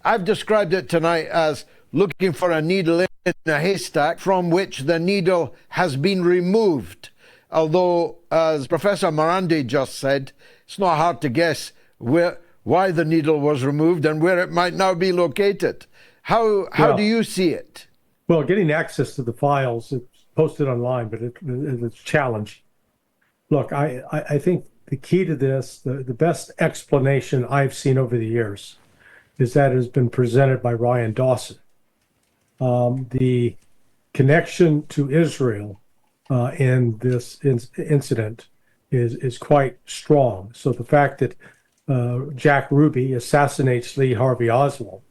I've described it tonight as looking for a needle in a haystack from which the needle has been removed. Although, as Professor Morandi just said, it's not hard to guess why the needle was removed and where it might now be located. How do you see it? Well, getting access to the files, it's posted online, but it's a challenge. Look, I think the key to this, the best explanation I've seen over the years, is that it has been presented by Ryan Dawson. The connection to Israel in this incident is quite strong. So the fact that Jack Ruby assassinates Lee Harvey Oswald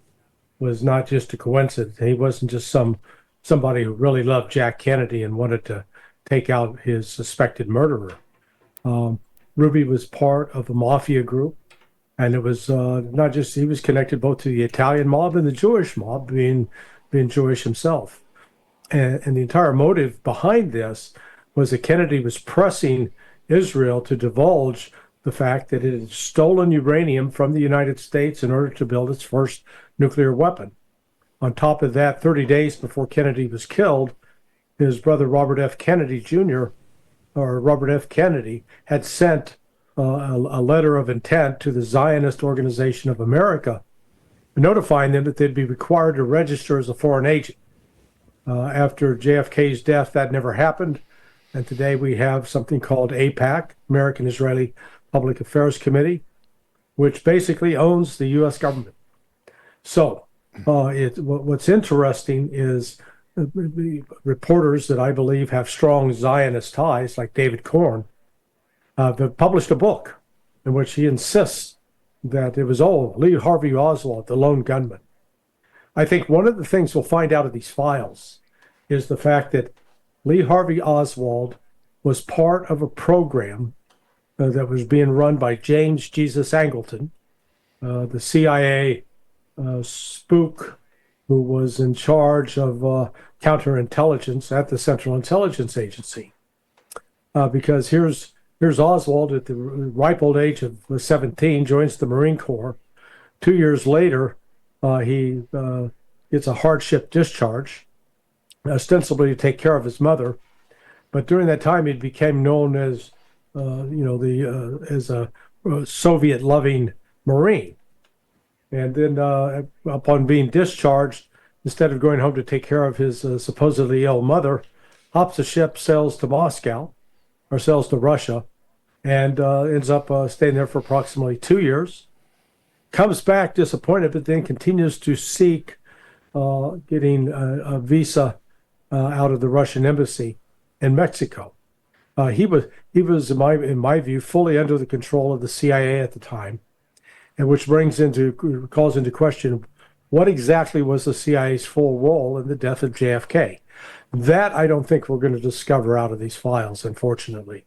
was not just a coincidence. He wasn't just somebody who really loved Jack Kennedy and wanted to take out his suspected murderer. Ruby was part of a mafia group, and it was not just, he was connected both to the Italian mob and the Jewish mob, being Jewish himself. And the entire motive behind this was that Kennedy was pressing Israel to divulge the fact that it had stolen uranium from the United States in order to build its first nuclear weapon. On top of that, 30 days before Kennedy was killed, his brother Robert F. Kennedy Jr., or Robert F. Kennedy, had sent a letter of intent to the Zionist Organization of America, notifying them that they'd be required to register as a foreign agent. After JFK's death, that never happened. And today we have something called AIPAC, American Israeli Public Affairs Committee, which basically owns the U.S. government. So what's interesting is reporters that I believe have strong Zionist ties, like David Korn, have published a book in which he insists that it was Lee Harvey Oswald, the lone gunman. I think one of the things we'll find out of these files is the fact that Lee Harvey Oswald was part of a program that was being run by James Jesus Angleton, the CIA spook who was in charge of counterintelligence at the Central Intelligence Agency. Because here's Oswald at the ripe old age of 17, joins the Marine Corps. 2 years later, he gets a hardship discharge, ostensibly to take care of his mother. But during that time, he became known as, as a Soviet-loving Marine. And then upon being discharged, instead of going home to take care of his supposedly ill mother, hops a ship, sails to Moscow, or sails to Russia, and ends up staying there for approximately 2 years. Comes back disappointed, but then continues to seek getting a visa out of the Russian embassy in Mexico. He was in my view, fully under the control of the CIA at the time, and which calls into question what exactly was the CIA's full role in the death of JFK. That I don't think we're going to discover out of these files, unfortunately.